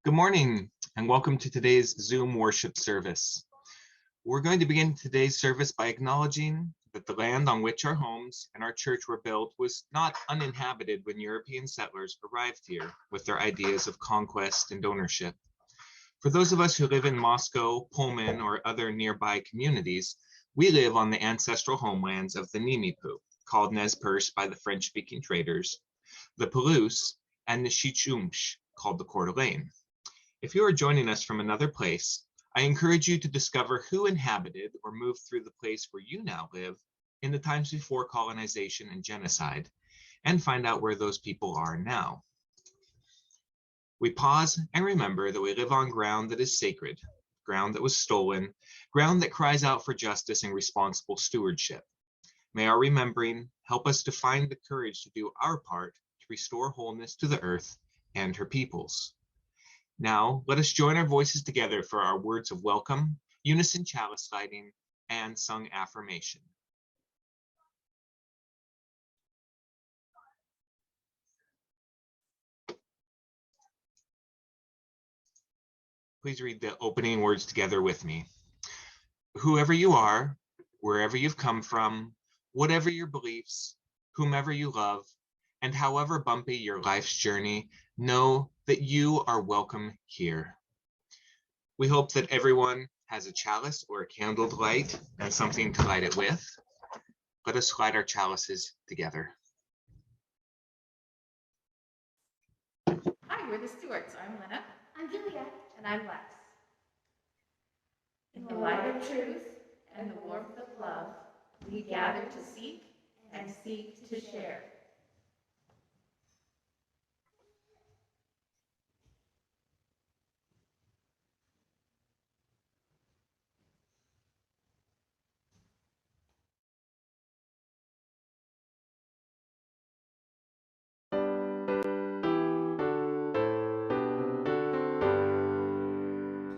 Good morning and welcome to today's Zoom worship service. We're going to begin today's service by acknowledging that the land on which our homes and our church were built was not uninhabited when European settlers arrived here with their ideas of conquest and ownership. For those of us who live in Moscow, Pullman, or other nearby communities, we live on the ancestral homelands of the Nimipu, called Nez Perce by the French-speaking traders, the Palouse, and the Chichumsh, called the Coeur d'Alene. If you are joining us from another place, I encourage you to discover who inhabited or moved through the place where you now live in the times before colonization and genocide, and find out where those people are now. We pause and remember that we live on ground that is sacred, ground that was stolen, ground that cries out for justice and responsible stewardship. May our remembering help us to find the courage to do our part to restore wholeness to the earth and her peoples. Now, let us join our voices together for our words of welcome, unison chalice lighting, and sung affirmation. Please read the opening words together with me. Whoever you are, wherever you've come from, whatever your beliefs, whomever you love, and however bumpy your life's journey, know that you are welcome here. We hope that everyone has a chalice or a candle to light and something to light it with. Let us light our chalices together. Hi, we're the Stewarts. I'm Lena. I'm Julia. And I'm Lex. In the light of truth and the warmth of love, we gather to seek and seek to share.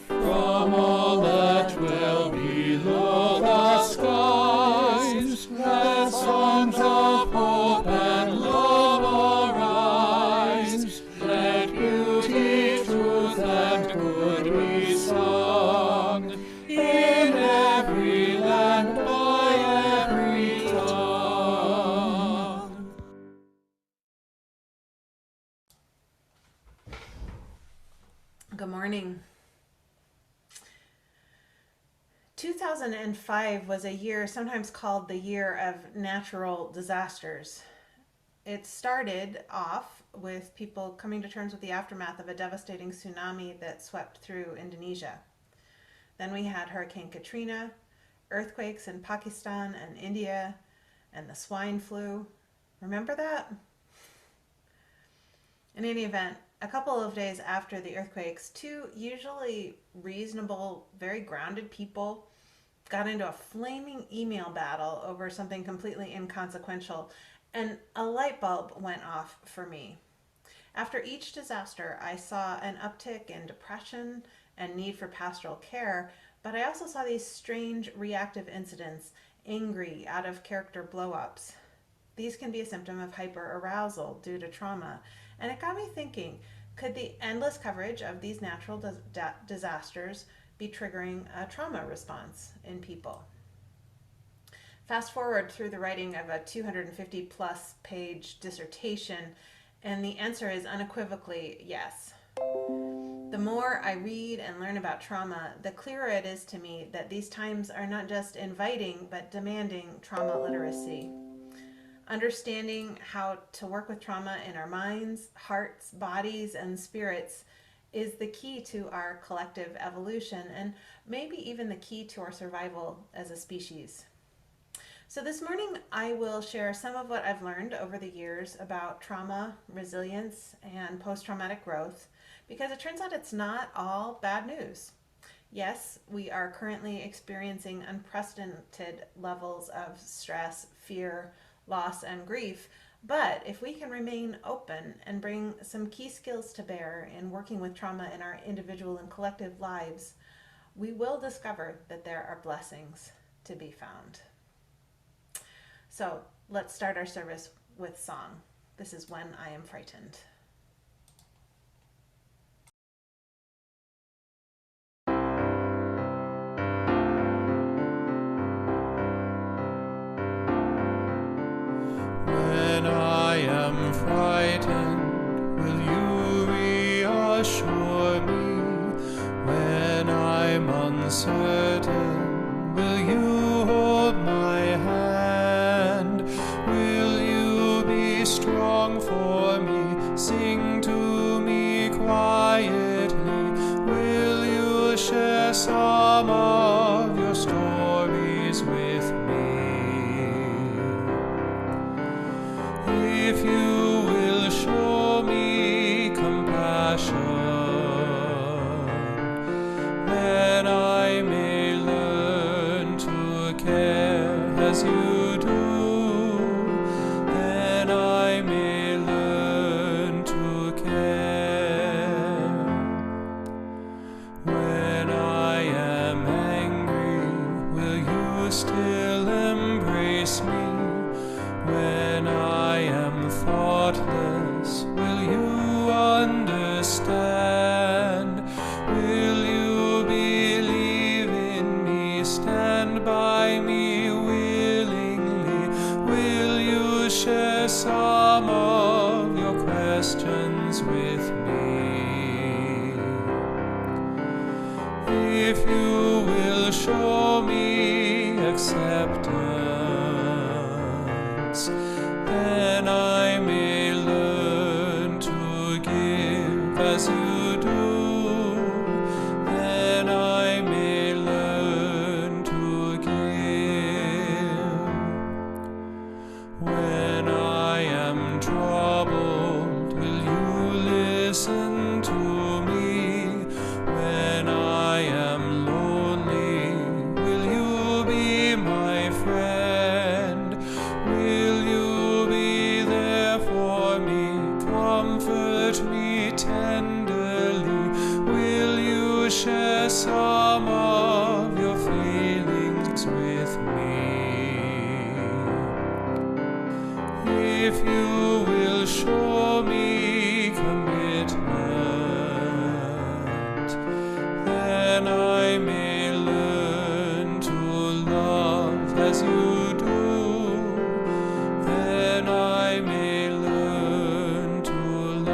From all that dwell below the skies, let songs of hope and love arise. Let beauty, truth, and good be sung in every land by every tongue. Good morning. 2005 was a year sometimes called the year of natural disasters. It started off with people coming to terms with the aftermath of a devastating tsunami that swept through Indonesia. Then we had Hurricane Katrina, earthquakes in Pakistan and India, and the swine flu. Remember that? In any event, a couple of days after the earthquakes, two usually reasonable, very grounded people got into a flaming email battle over something completely inconsequential, and a light bulb went off for me. After each disaster, I saw an uptick in depression and need for pastoral care, but I also saw these strange reactive incidents, angry, out of character blow-ups. These can be a symptom of hyperarousal due to trauma, and it got me thinking, could the endless coverage of these natural disasters be triggering a trauma response in people? Fast forward through the writing of a 250 plus page dissertation, and the answer is unequivocally yes. The more I read and learn about trauma, the clearer it is to me that these times are not just inviting, but demanding trauma literacy. Understanding how to work with trauma in our minds, hearts, bodies, and spirits is the key to our collective evolution, and maybe even the key to our survival as a species. So this morning I will share some of what I've learned over the years about trauma, resilience, and post-traumatic growth, because it turns out it's not all bad news. Yes, we are currently experiencing unprecedented levels of stress, fear, loss, and grief, but if we can remain open and bring some key skills to bear in working with trauma in our individual and collective lives, we will discover that there are blessings to be found. So let's start our service with song. This is When I Am Frightened. assure me when I'm uncertain? Will you hold my hand? Will you be strong for me? Sing to me quietly. Will you share some of your stories with me? If you will show me compassion, then I may learn to care as you do. Then I may learn to care. When I am angry, will you still embrace me? When I am thoughtless, will you understand? Will you believe in me, stand by me willingly? Will you share some of your questions with me? If you will show me acceptance, then I may learn to give as you do. Then I may learn to give. When I am troubled, will you listen to me? When I am lonely, will you be my friend? Will you be there for me? Comfort me tenderly. Will you share some of your feelings with me? If you will show me commitment, then I may learn to love as you do. Then I may learn to love.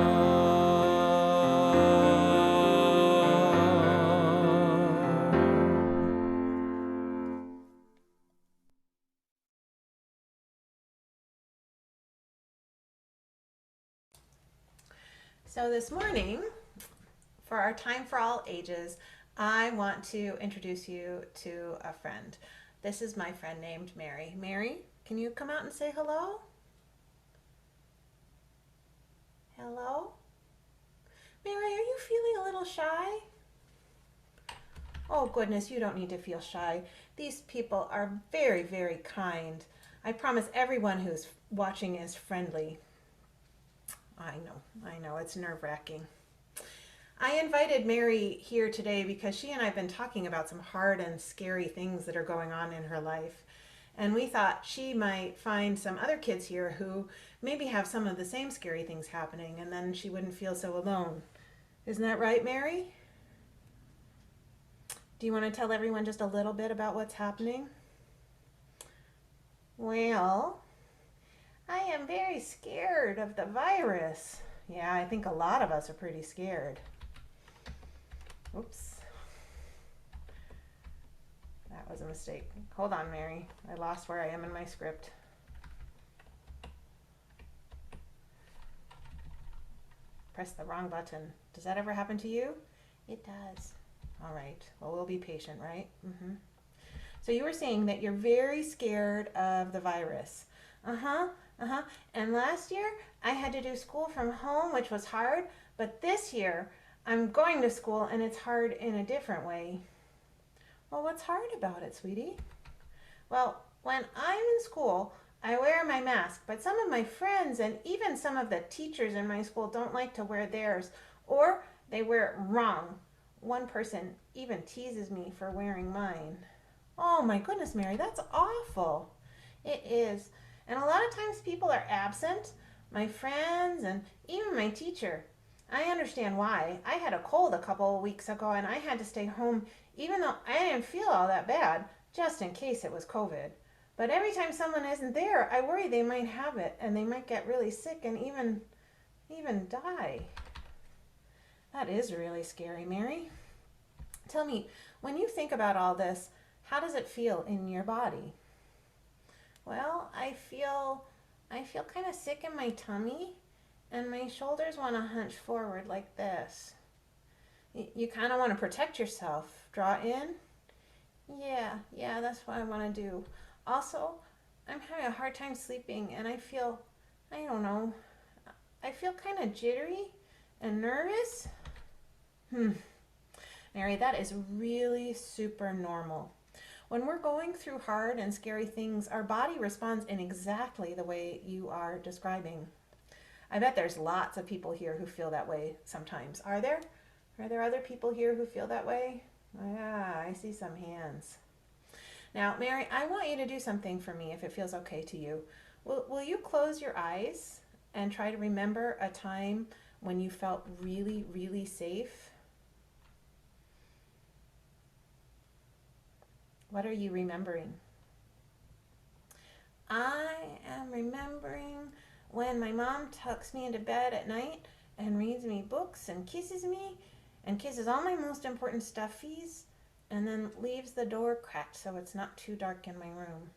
So this morning, for our Time for All Ages, I want to introduce you to a friend. This is my friend named Mary. Mary, can you come out and say hello? Hello? Mary, are you feeling a little shy? Oh goodness, you don't need to feel shy. These people are very, very kind. I promise everyone who's watching is friendly. I know, it's nerve-wracking. I invited Mary here today because she and I have been talking about some hard and scary things that are going on in her life. And we thought she might find some other kids here who maybe have some of the same scary things happening, and then she wouldn't feel so alone. Isn't that right, Mary? Do you want to tell everyone just a little bit about what's happening? Well, I am very scared of the virus. Yeah, I think a lot of us are pretty scared. Oops. That was a mistake. Hold on, Mary. I lost where I am in my script. Press the wrong button. Does that ever happen to you? It does. All right. Well, we'll be patient, right? So you were saying that you're very scared of the virus. And last year I had to do school from home, which was hard, but this year I'm going to school and it's hard in a different way. Well, what's hard about it, sweetie? Well, when I'm in school, I wear my mask, but some of my friends and even some of the teachers in my school don't like to wear theirs, or they wear it wrong. One person even teases me for wearing mine. Oh my goodness, Mary, that's awful. It is. And a lot of times people are absent, my friends and even my teacher. I understand why. I had a cold a couple of weeks ago and I had to stay home even though I didn't feel all that bad, just in case it was COVID. But every time someone isn't there, I worry they might have it and they might get really sick and even die. That is really scary, Mary. Tell me, when you think about all this, how does it feel in your body? Well, I feel kind of sick in my tummy and my shoulders want to hunch forward like this. You kind of want to protect yourself. Draw in. Yeah, that's what I want to do. Also, I'm having a hard time sleeping and I don't know, I feel kind of jittery and nervous. Mary, that is really super normal. When we're going through hard and scary things, our body responds in exactly the way you are describing. I bet there's lots of people here who feel that way sometimes. Are there? Are there other people here who feel that way? Yeah, I see some hands. Now, Mary, I want you to do something for me if it feels okay to you. Will you close your eyes and try to remember a time when you felt really, really safe? What are you remembering? I am remembering when my mom tucks me into bed at night and reads me books and kisses me and kisses all my most important stuffies and then leaves the door cracked so it's not too dark in my room.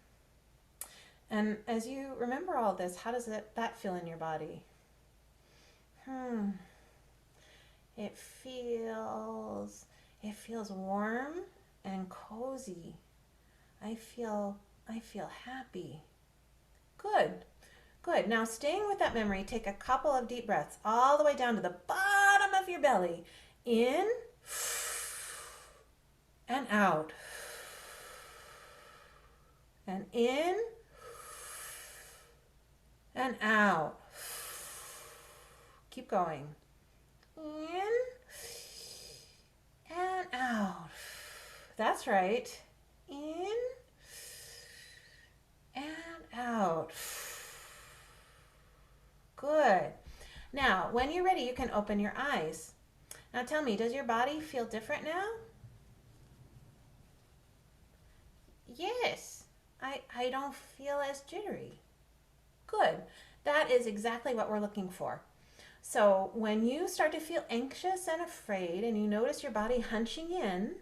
And as you remember all this, how does that feel in your body? It feels warm and cozy. I feel happy. Good. Good. Now, staying with that memory, take a couple of deep breaths all the way down to the bottom of your belly. In and out. And in and out. Keep going. In and out. That's right. In and out. Good. Now, when you're ready, you can open your eyes. Now tell me, does your body feel different now? Yes. I don't feel as jittery. Good. That is exactly what we're looking for. So when you start to feel anxious and afraid and you notice your body hunching in,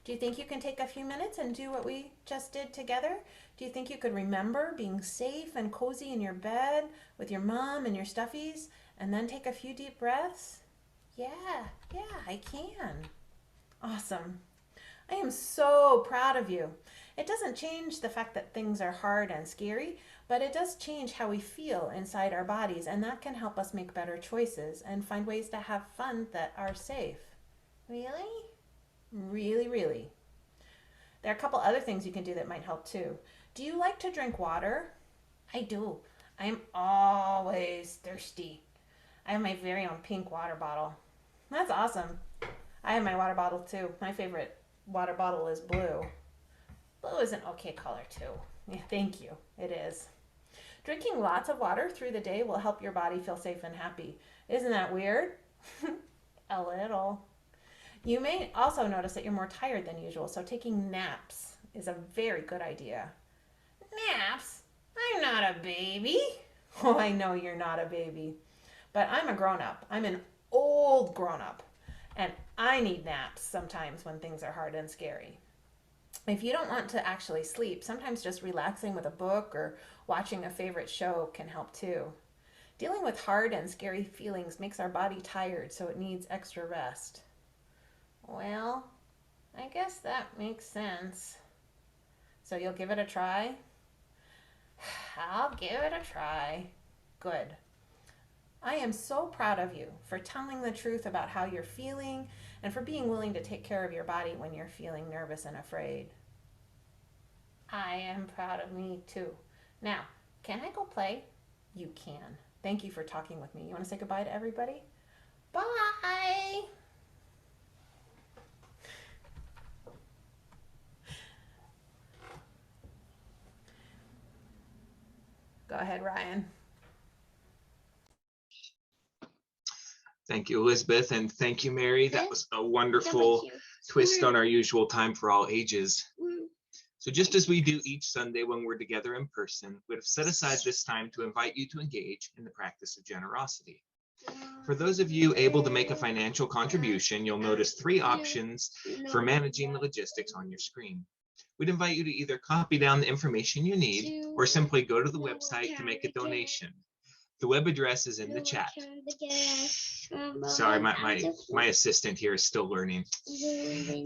do you think you can take a few minutes and do what we just did together? Do you think you could remember being safe and cozy in your bed with your mom and your stuffies and then take a few deep breaths? Yeah, I can. Awesome. I am so proud of you. It doesn't change the fact that things are hard and scary, but it does change how we feel inside our bodies, and that can help us make better choices and find ways to have fun that are safe. Really? Really, really. There are a couple other things you can do that might help too. Do you like to drink water? I do. I'm always thirsty. I have my very own pink water bottle. That's awesome. I have my water bottle too. My favorite water bottle is blue. Blue is an okay color too. Yeah, thank you. It is. Drinking lots of water through the day will help your body feel safe and happy. Isn't that weird? A little. You may also notice that you're more tired than usual, so taking naps is a very good idea. Naps? I'm not a baby. Oh, I know you're not a baby. But I'm a grown-up. I'm an old grown-up. And I need naps sometimes when things are hard and scary. If you don't want to actually sleep, sometimes just relaxing with a book or watching a favorite show can help too. Dealing with hard and scary feelings makes our body tired, so it needs extra rest. Well, I guess that makes sense. So you'll give it a try? I'll give it a try. Good. I am so proud of you for telling the truth about how you're feeling and for being willing to take care of your body when you're feeling nervous and afraid. I am proud of me too. Now, can I go play? You can. Thank you for talking with me. You want to say goodbye to everybody? Bye! Go ahead, Ryan. Thank you, Elizabeth, and thank you, Mary. That was a wonderful twist on our usual time for all ages. So just as we do each Sunday when we're together in person, we have set aside this time to invite you to engage in the practice of generosity. For those of you able to make a financial contribution, you'll notice 3 options for managing the logistics on your screen. We'd invite you to either copy down the information you need or simply go to the website to make a donation. The web address is in the chat. Sorry, my assistant here is still learning.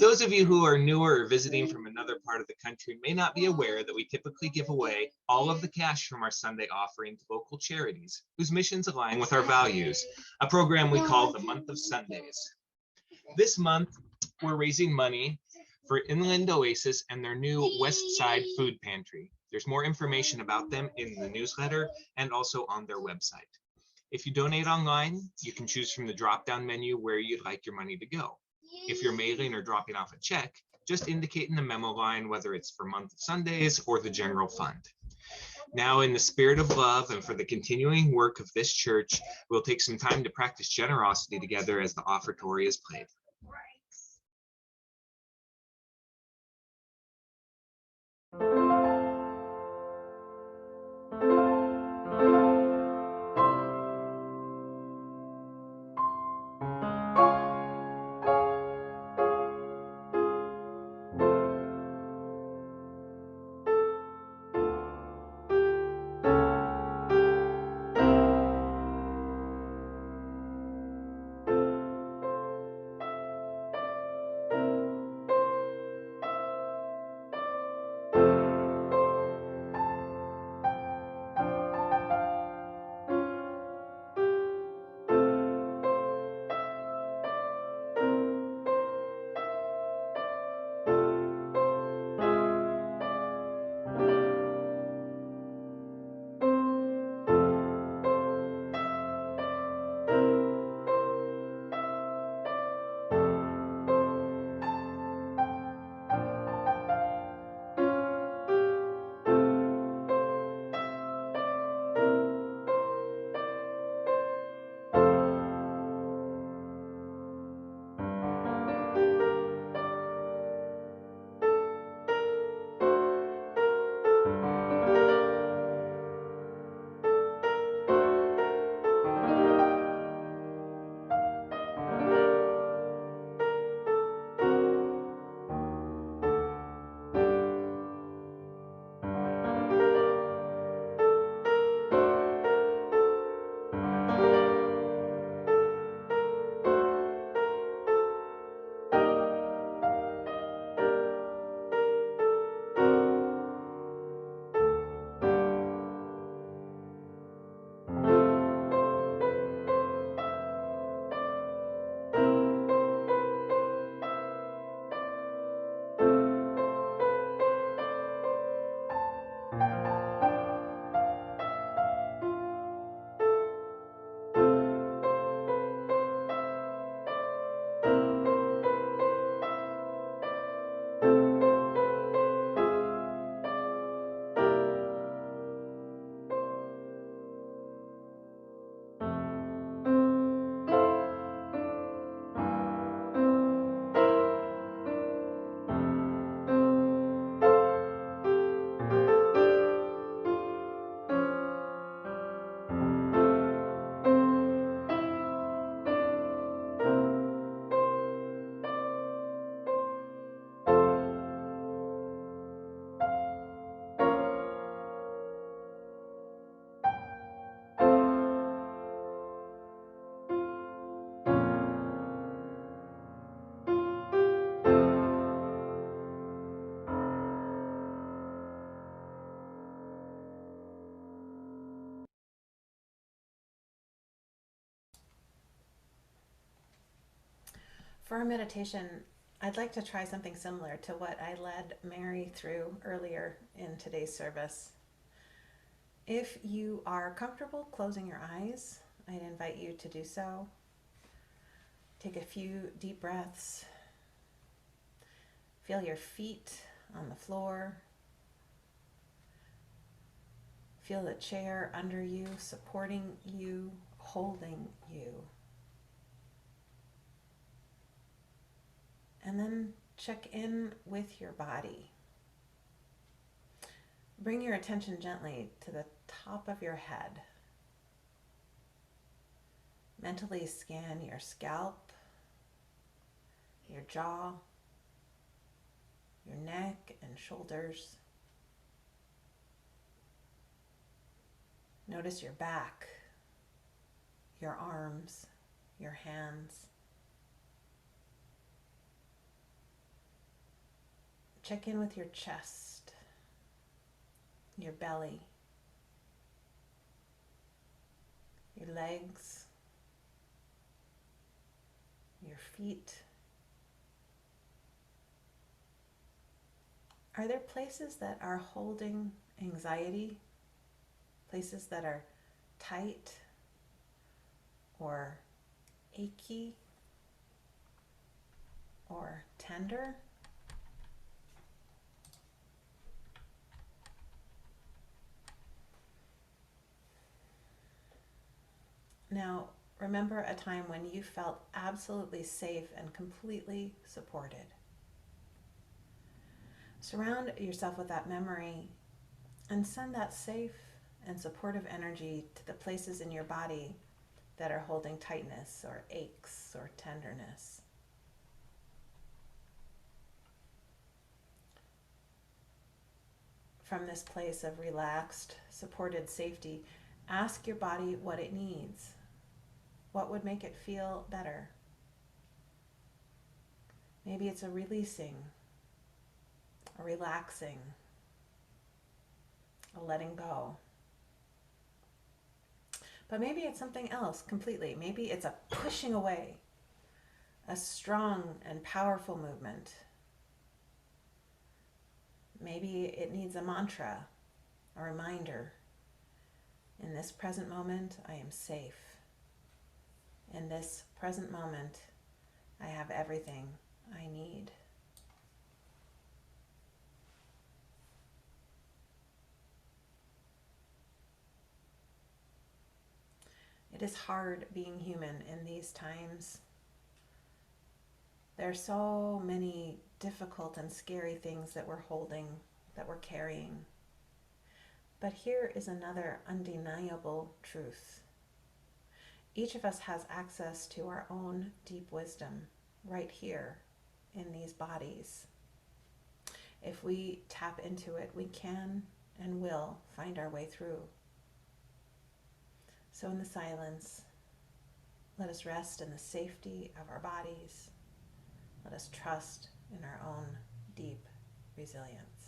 Those of you who are newer or visiting from another part of the country may not be aware that we typically give away all of the cash from our Sunday offering to local charities whose missions align with our values, a program we call the Month of Sundays. This month, we're raising money for Inland Oasis and their new West Side Food Pantry. There's more information about them in the newsletter and also on their website. If you donate online, you can choose from the drop-down menu where you'd like your money to go. If you're mailing or dropping off a check, just indicate in the memo line whether it's for Month of Sundays or the general fund. Now, in the spirit of love and for the continuing work of this church, we'll take some time to practice generosity together as the offertory is played. For our meditation, I'd like to try something similar to what I led Mary through earlier in today's service. If you are comfortable closing your eyes, I'd invite you to do so. Take a few deep breaths. Feel your feet on the floor. Feel the chair under you, supporting you, holding you. And then check in with your body. Bring your attention gently to the top of your head. Mentally scan your scalp, your jaw, your neck and shoulders. Notice your back, your arms, your hands. Check in with your chest, your belly, your legs, your feet. Are there places that are holding anxiety? Places that are tight or achy or tender? Now, remember a time when you felt absolutely safe and completely supported. Surround yourself with that memory and send that safe and supportive energy to the places in your body that are holding tightness or aches or tenderness. From this place of relaxed, supported safety, ask your body what it needs. What would make it feel better? Maybe it's a releasing, a relaxing, a letting go. But maybe it's something else completely. Maybe it's a pushing away, a strong and powerful movement. Maybe it needs a mantra, a reminder. In this present moment, I am safe. In this present moment, I have everything I need. It is hard being human in these times. There are so many difficult and scary things that we're holding, that we're carrying. But here is another undeniable truth. Each of us has access to our own deep wisdom right here in these bodies. If we tap into it, we can and will find our way through. So in the silence, let us rest in the safety of our bodies. Let us trust in our own deep resilience.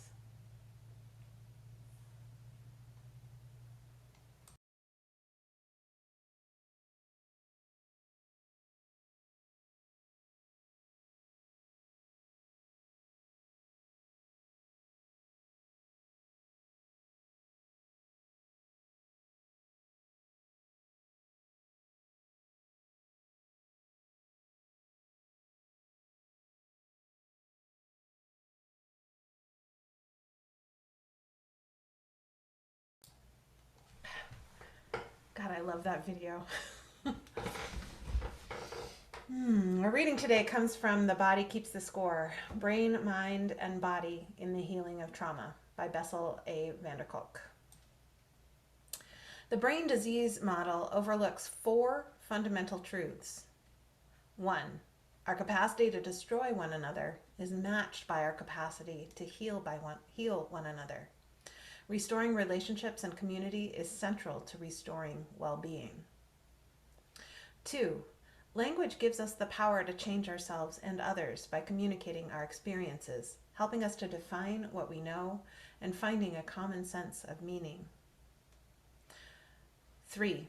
God, I love that video. Our reading today comes from The Body Keeps the Score, Brain, Mind, and Body in the Healing of Trauma by Bessel A. van der Kolk. The brain disease model overlooks 4 fundamental truths. 1. Our capacity to destroy one another is matched by our capacity to heal one another. Restoring relationships and community is central to restoring well-being. 2. Language gives us the power to change ourselves and others by communicating our experiences, helping us to define what we know and finding a common sense of meaning. 3.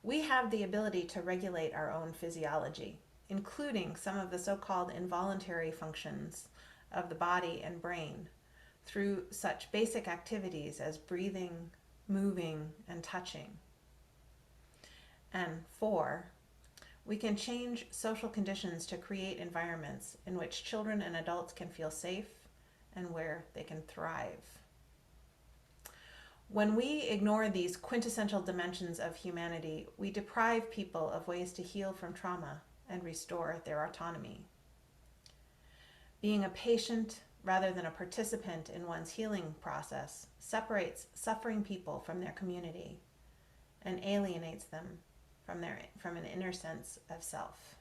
We have the ability to regulate our own physiology, including some of the so-called involuntary functions of the body and brain, through such basic activities as breathing, moving, and touching. And 4, we can change social conditions to create environments in which children and adults can feel safe and where they can thrive. When we ignore these quintessential dimensions of humanity, we deprive people of ways to heal from trauma and restore their autonomy. Being a patient rather than a participant in one's healing process separates suffering people from their community and alienates them from an inner sense of self.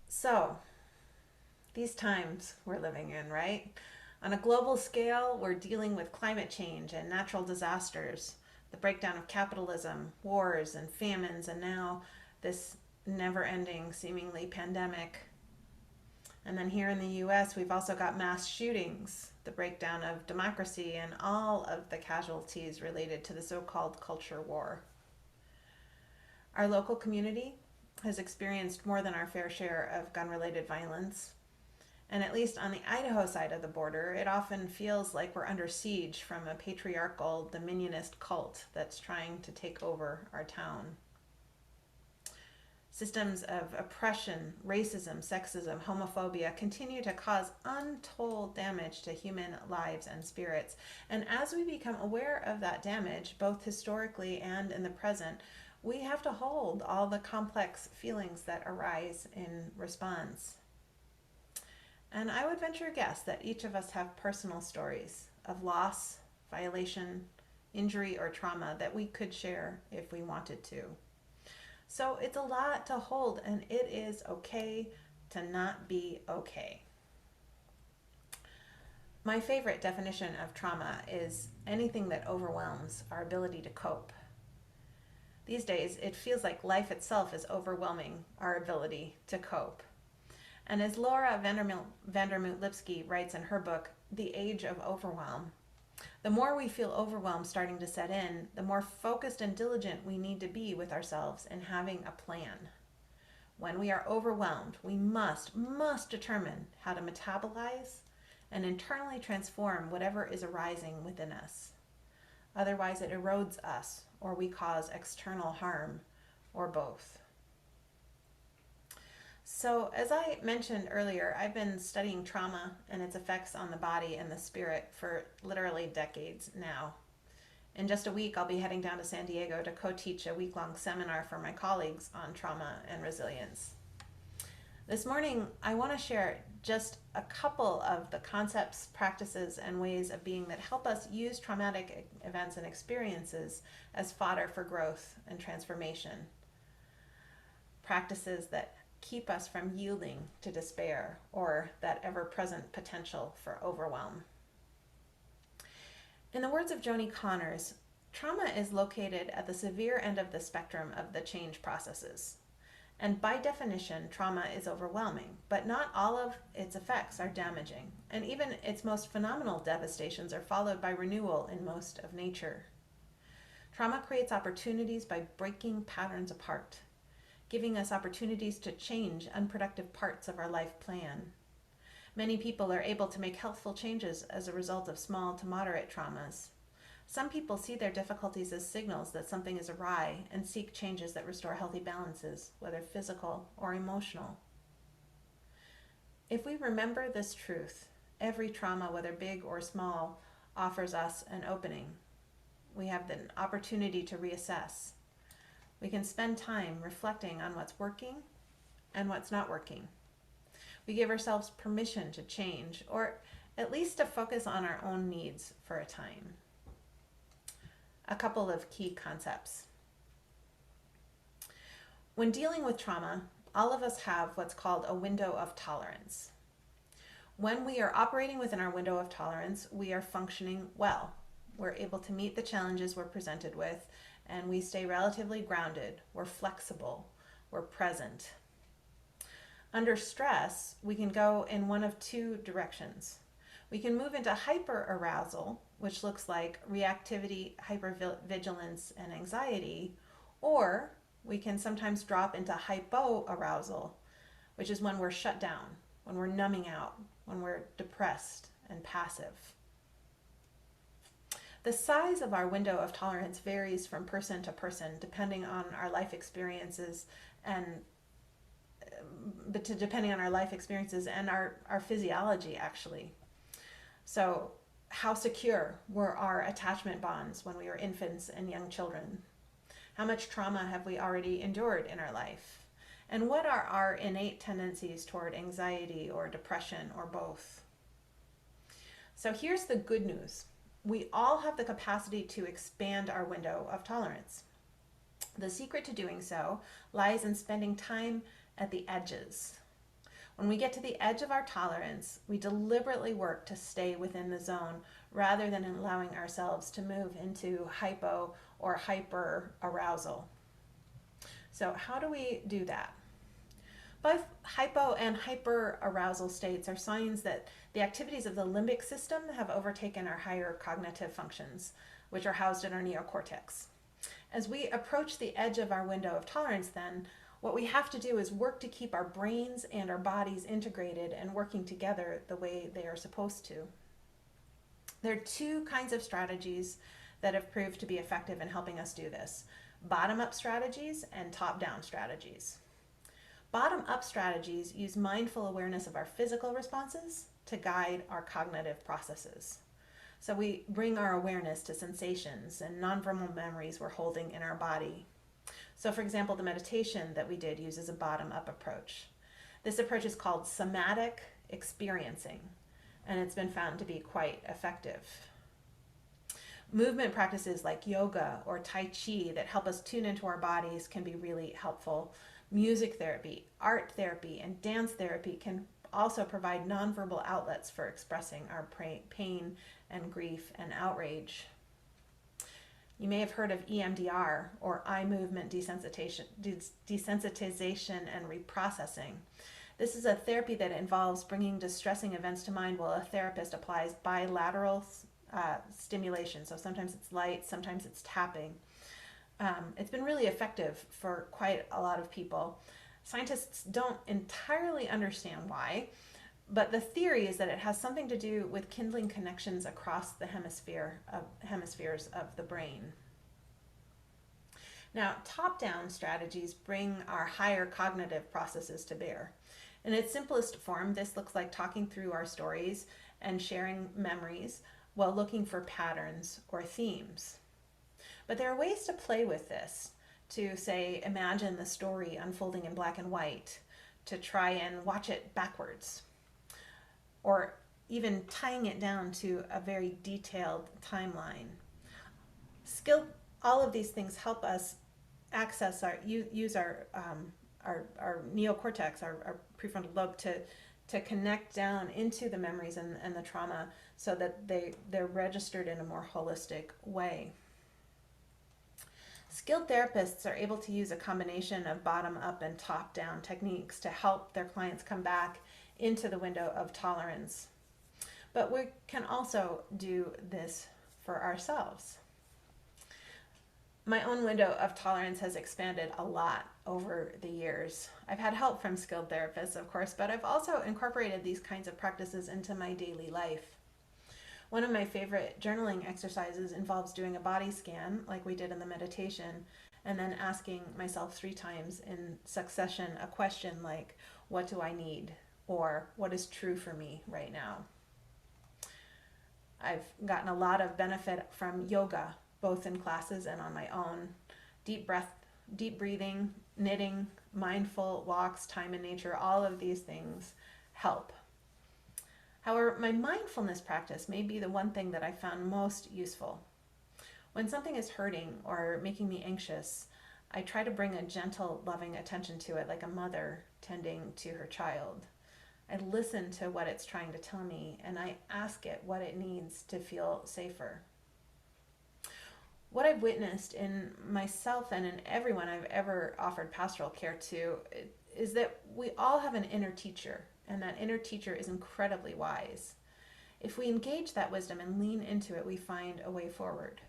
So, these times we're living in, right? On a global scale, we're dealing with climate change and natural disasters, the breakdown of capitalism, wars and famines, and now this never-ending, seemingly pandemic. And then here in the US, we've also got mass shootings, the breakdown of democracy, and all of the casualties related to the so-called culture war. Our local community has experienced more than our fair share of gun-related violence. And at least on the Idaho side of the border, it often feels like we're under siege from a patriarchal, dominionist cult that's trying to take over our town. Systems of oppression, racism, sexism, homophobia continue to cause untold damage to human lives and spirits. And as we become aware of that damage, both historically and in the present, we have to hold all the complex feelings that arise in response. And I would venture a guess that each of us have personal stories of loss, violation, injury, or trauma that we could share if we wanted to. So it's a lot to hold, and it is okay to not be okay. My favorite definition of trauma is anything that overwhelms our ability to cope. These days, it feels like life itself is overwhelming our ability to cope. And as Laura Vandermoot-Lipsky writes in her book, The Age of Overwhelm, the more we feel overwhelmed starting to set in, the more focused and diligent we need to be with ourselves in having a plan. When we are overwhelmed, we must determine how to metabolize and internally transform whatever is arising within us. Otherwise, it erodes us, or we cause external harm, or both. So, as I mentioned earlier, I've been studying trauma and its effects on the body and the spirit for literally decades now. In just a week, I'll be heading down to San Diego to co-teach a week-long seminar for my colleagues on trauma and resilience. This morning, I want to share just a couple of the concepts, practices, and ways of being that help us use traumatic events and experiences as fodder for growth and transformation. Practices that keep us from yielding to despair or that ever-present potential for overwhelm. In the words of Joni Connors, trauma is located at the severe end of the spectrum of the change processes. And by definition, trauma is overwhelming, but not all of its effects are damaging. And even its most phenomenal devastations are followed by renewal in most of nature. Trauma creates opportunities by breaking patterns apart, giving us opportunities to change unproductive parts of our life plan. Many people are able to make healthful changes as a result of small to moderate traumas. Some people see their difficulties as signals that something is awry and seek changes that restore healthy balances, whether physical or emotional. If we remember this truth, every trauma, whether big or small, offers us an opening. We have the opportunity to reassess. We can spend time reflecting on what's working and what's not working. We give ourselves permission to change, or at least to focus on our own needs for a time. A couple of key concepts. When dealing with trauma, all of us have what's called a window of tolerance. When we are operating within our window of tolerance, we are functioning well. We're able to meet the challenges we're presented with, and we stay relatively grounded. We're flexible. We're present. Under stress, we can go in one of two directions. We can move into hyperarousal, which looks like reactivity, hypervigilance, and anxiety, or we can sometimes drop into hypoarousal, which is when we're shut down, when we're numbing out, when we're depressed and passive. The size of our window of tolerance varies from person to person, depending on our life experiences and our physiology, actually. So, how secure were our attachment bonds when we were infants and young children? How much trauma have we already endured in our life? And what are our innate tendencies toward anxiety or depression or both? So here's the good news. we all have the capacity to expand our window of tolerance. The secret to doing so lies in spending time at the edges. When we get to the edge of our tolerance, we deliberately work to stay within the zone rather than allowing ourselves to move into hypo or hyper arousal. So, how do we do that? Both hypo and hyper arousal states are signs that the activities of the limbic system have overtaken our higher cognitive functions, which are housed in our neocortex. As we approach the edge of our window of tolerance, then, what we have to do is work to keep our brains and our bodies integrated and working together the way they are supposed to. There are two kinds of strategies that have proved to be effective in helping us do this: bottom-up strategies and top-down strategies. Bottom-up strategies use mindful awareness of our physical responses to guide our cognitive processes. So we bring our awareness to sensations and nonverbal memories we're holding in our body. So for example, the meditation that we did uses a bottom-up approach. This approach is called somatic experiencing, and it's been found to be quite effective. Movement practices like yoga or Tai Chi that help us tune into our bodies can be really helpful. Music therapy, art therapy, and dance therapy can also provide nonverbal outlets for expressing our pain and grief and outrage. You may have heard of EMDR, or eye movement desensitization and reprocessing. This is a therapy that involves bringing distressing events to mind while a therapist applies bilateral stimulation. So sometimes it's light, sometimes it's tapping. It's been really effective for quite a lot of people. Scientists don't entirely understand why, but the theory is that it has something to do with kindling connections across the hemispheres of the brain. Now, top-down strategies bring our higher cognitive processes to bear. In its simplest form, this looks like talking through our stories and sharing memories while looking for patterns or themes. But there are ways to play with this, to say, imagine the story unfolding in black and white, to try and watch it backwards, or even tying it down to a very detailed timeline. All of these things help us access use our neocortex, our prefrontal lobe, to connect down into the memories and the trauma so that they're registered in a more holistic way. Skilled therapists are able to use a combination of bottom-up and top-down techniques to help their clients come back into the window of tolerance. But we can also do this for ourselves. My own window of tolerance has expanded a lot over the years. I've had help from skilled therapists, of course, but I've also incorporated these kinds of practices into my daily life. One of my favorite journaling exercises involves doing a body scan, like we did in the meditation, and then asking myself 3 times in succession a question like, what do I need? Or what is true for me right now? I've gotten a lot of benefit from yoga, both in classes and on my own. Deep breathing, knitting, mindful walks, time in nature, all of these things help. However, my mindfulness practice may be the one thing that I found most useful. When something is hurting or making me anxious, I try to bring a gentle, loving attention to it, like a mother tending to her child. I listen to what it's trying to tell me, and I ask it what it needs to feel safer. What I've witnessed in myself and in everyone I've ever offered pastoral care to is that we all have an inner teacher, and that inner teacher is incredibly wise. If we engage that wisdom and lean into it, we find a way forward.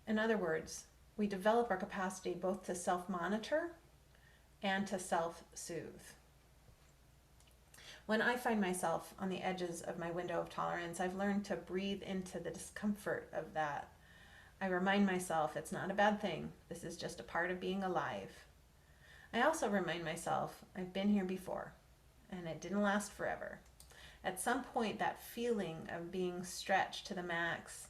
In other words, we develop our capacity both to self-monitor and to self-soothe. When I find myself on the edges of my window of tolerance, I've learned to breathe into the discomfort of that. I remind myself it's not a bad thing. This is just a part of being alive. I also remind myself I've been here before, and it didn't last forever. At some point, that feeling of being stretched to the max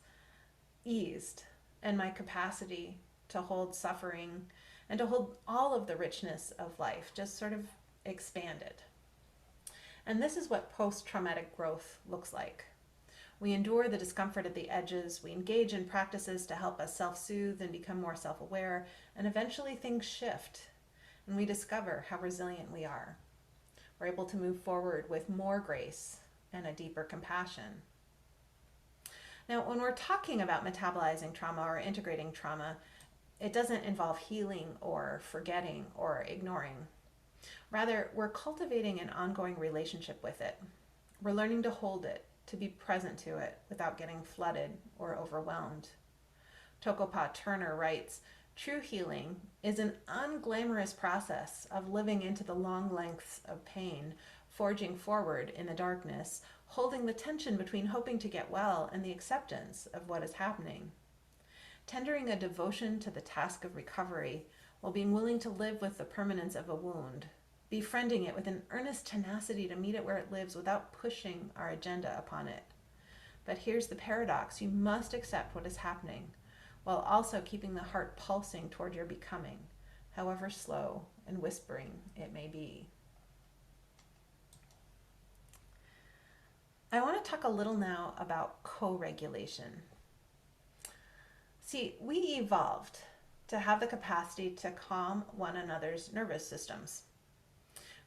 eased, and my capacity to hold suffering and to hold all of the richness of life just sort of expanded. And this is what post-traumatic growth looks like. We endure the discomfort at the edges. We engage in practices to help us self-soothe and become more self-aware. And eventually things shift and we discover how resilient we are. We're able to move forward with more grace and a deeper compassion. Now, when we're talking about metabolizing trauma or integrating trauma, it doesn't involve healing or forgetting or ignoring. Rather, we're cultivating an ongoing relationship with it. We're learning to hold it, to be present to it without getting flooded or overwhelmed. Tokopa Turner writes, "True healing is an unglamorous process of living into the long lengths of pain, forging forward in the darkness, holding the tension between hoping to get well and the acceptance of what is happening. Tendering a devotion to the task of recovery while being willing to live with the permanence of a wound, befriending it with an earnest tenacity to meet it where it lives without pushing our agenda upon it. But here's the paradox: you must accept what is happening, while also keeping the heart pulsing toward your becoming, however slow and whispering it may be." I want to talk a little now about co-regulation. See, we evolved to have the capacity to calm one another's nervous systems.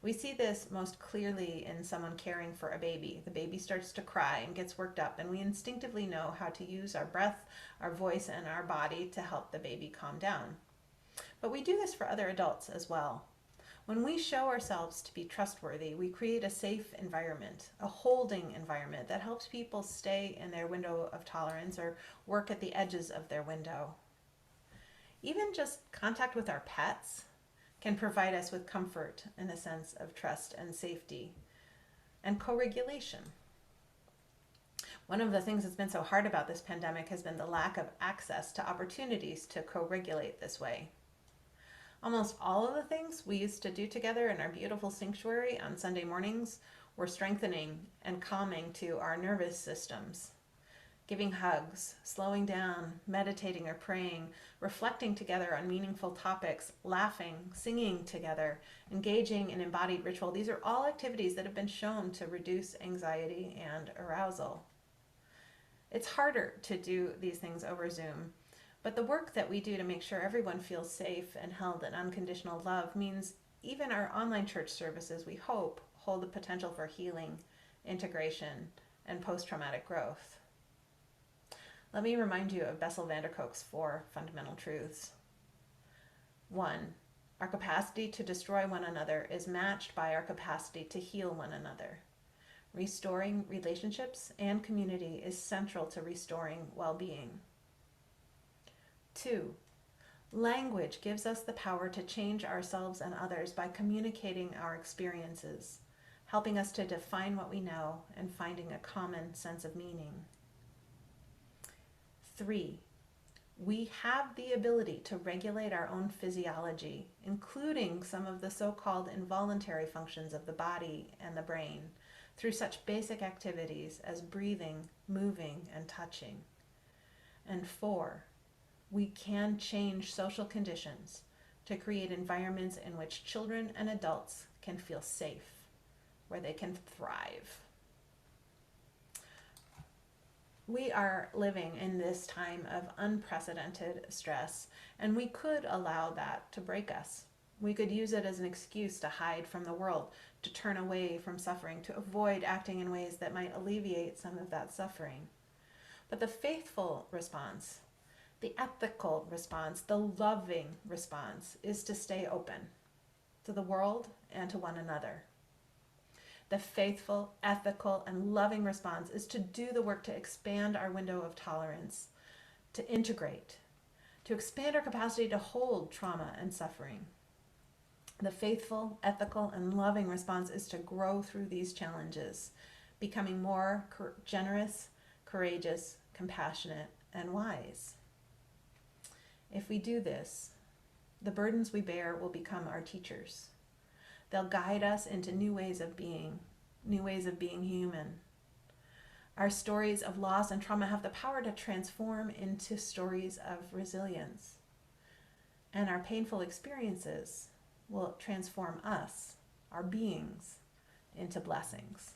We see this most clearly in someone caring for a baby. The baby starts to cry and gets worked up, and we instinctively know how to use our breath, our voice, and our body to help the baby calm down. But we do this for other adults as well. When we show ourselves to be trustworthy, we create a safe environment, a holding environment that helps people stay in their window of tolerance or work at the edges of their window. Even just contact with our pets can provide us with comfort and a sense of trust and safety and co-regulation. One of the things that's been so hard about this pandemic has been the lack of access to opportunities to co-regulate this way. Almost all of the things we used to do together in our beautiful sanctuary on Sunday mornings were strengthening and calming to our nervous systems. Giving hugs, slowing down, meditating or praying, reflecting together on meaningful topics, laughing, singing together, engaging in embodied ritual. These are all activities that have been shown to reduce anxiety and arousal. It's harder to do these things over Zoom, but the work that we do to make sure everyone feels safe and held in unconditional love means even our online church services, we hope, hold the potential for healing, integration, and post-traumatic growth. Let me remind you of Bessel van der Kolk's 4 fundamental truths. 1. Our capacity to destroy one another is matched by our capacity to heal one another. Restoring relationships and community is central to restoring well-being. 2. Language gives us the power to change ourselves and others by communicating our experiences, helping us to define what we know and finding a common sense of meaning. 3. We have the ability to regulate our own physiology, including some of the so-called involuntary functions of the body and the brain, through such basic activities as breathing, moving, and touching. And 4. We can change social conditions to create environments in which children and adults can feel safe, where they can thrive. We are living in this time of unprecedented stress, and we could allow that to break us. We could use it as an excuse to hide from the world, to turn away from suffering, to avoid acting in ways that might alleviate some of that suffering. But the faithful response, the ethical response, the loving response is to stay open to the world and to one another. The faithful, ethical, and loving response is to do the work to expand our window of tolerance, to integrate, to expand our capacity to hold trauma and suffering. The faithful, ethical, and loving response is to grow through these challenges, becoming more generous, courageous, compassionate, and wise. If we do this, the burdens we bear will become our teachers. They'll guide us into new ways of being human. Our stories of loss and trauma have the power to transform into stories of resilience. And our painful experiences will transform us, our beings, into blessings.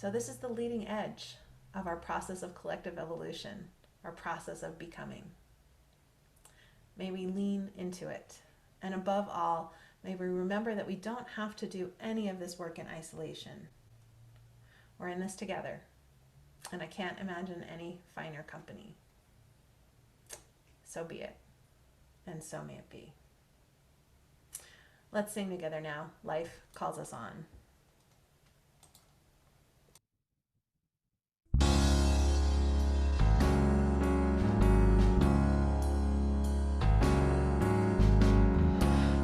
So this is the leading edge of our process of collective evolution, our process of becoming. May we lean into it. And above all, may we remember that we don't have to do any of this work in isolation. We're in this together, and I can't imagine any finer company. So be it, and so may it be. Let's sing together now. Life calls us on.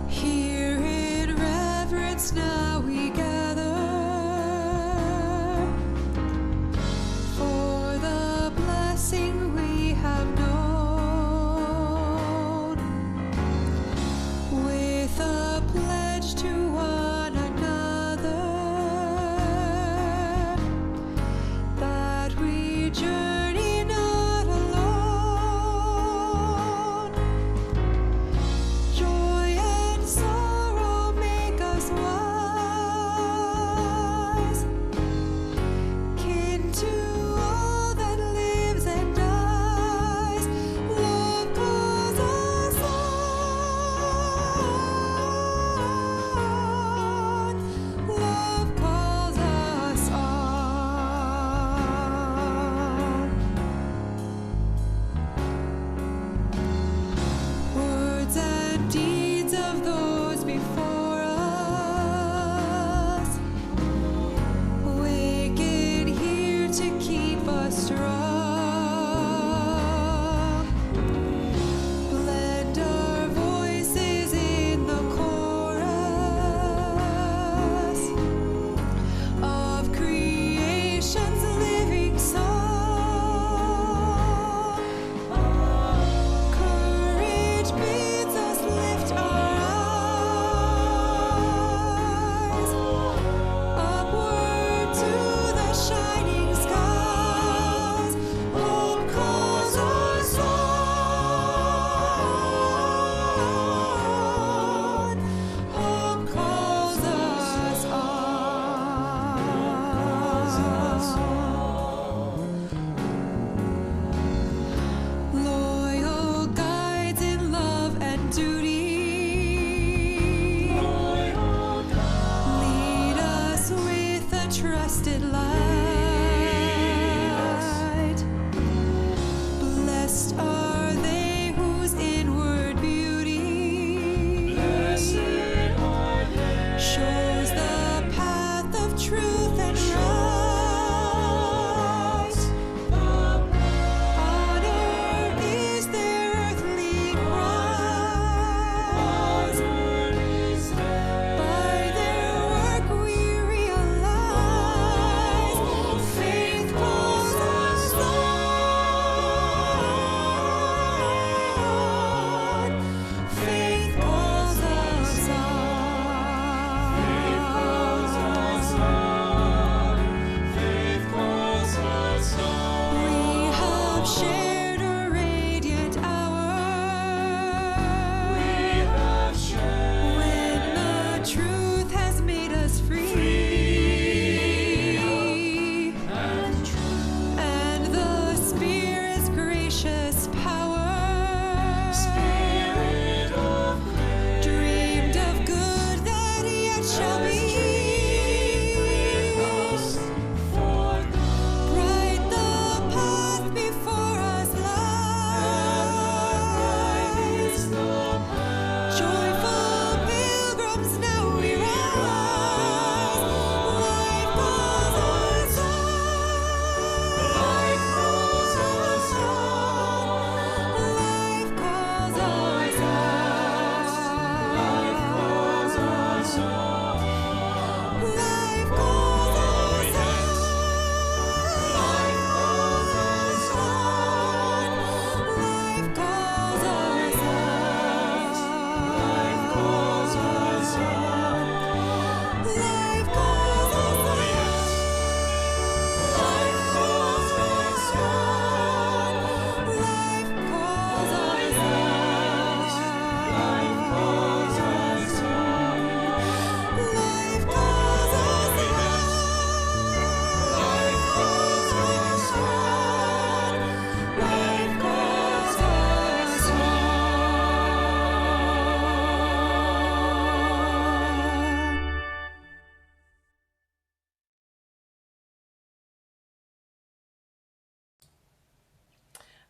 Here in reverence now we gather for the blessing we have known, with a pledge to one another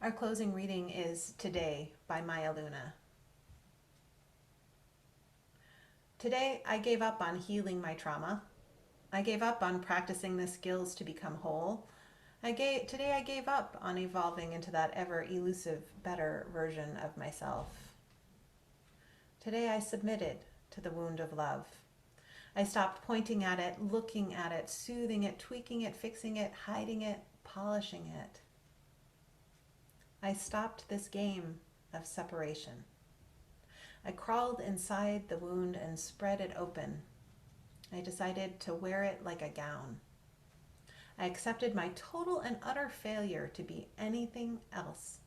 Our closing reading is Today by Maya Luna. Today, I gave up on healing my trauma. I gave up on practicing the skills to become whole. Today I gave up on evolving into that ever elusive, better version of myself. Today I submitted to the wound of love. I stopped pointing at it, looking at it, soothing it, tweaking it, fixing it, hiding it, polishing it. I stopped this game of separation. I crawled inside the wound and spread it open. I decided to wear it like a gown. I accepted my total and utter failure to be anything else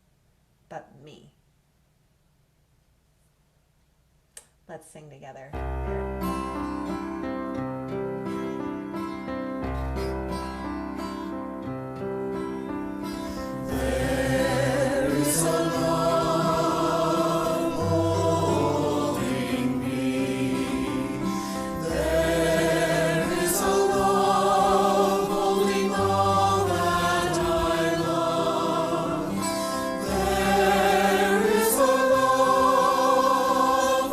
but me. Let's sing together. There is a love holding me. There is a love holding all that I love. There is a love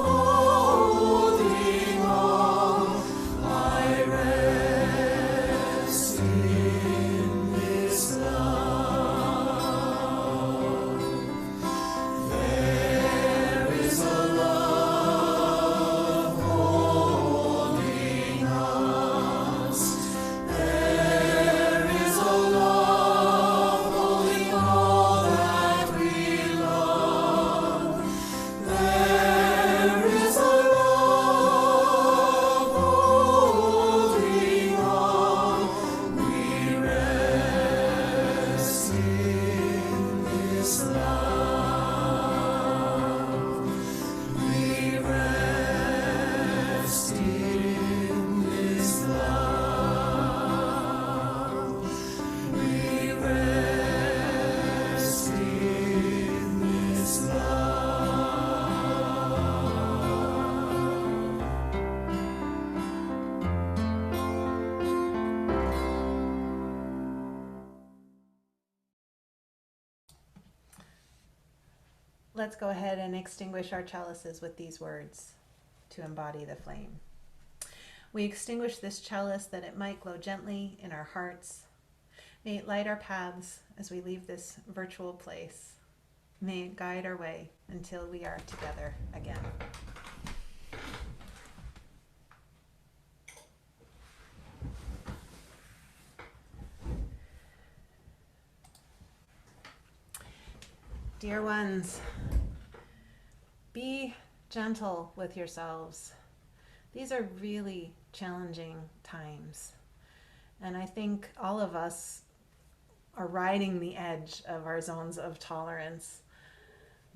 holding all. I rest in this love. There is a love holding us. There is a love holding all that we love. There is a love holding all. We rest in this love. We rest in this love. We rest in this Let's go ahead and extinguish our chalices with these words to embody the flame. We extinguish this chalice that it might glow gently in our hearts. May it light our paths as we leave this virtual place. May it guide our way until we are together again. Dear ones, be gentle with yourselves. These are really challenging times. And I think all of us are riding the edge of our zones of tolerance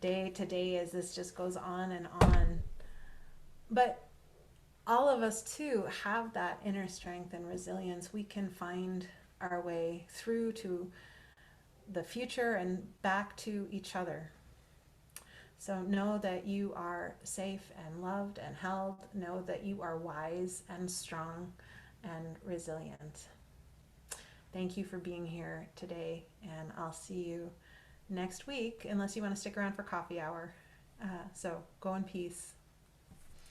day to day as this just goes on and on. But all of us too have that inner strength and resilience. We can find our way through to the future and back to each other. So know that you are safe and loved and held. Know that you are wise and strong and resilient. Thank you for being here today, and I'll see you next week, unless you want to stick around for coffee hour. So go in peace.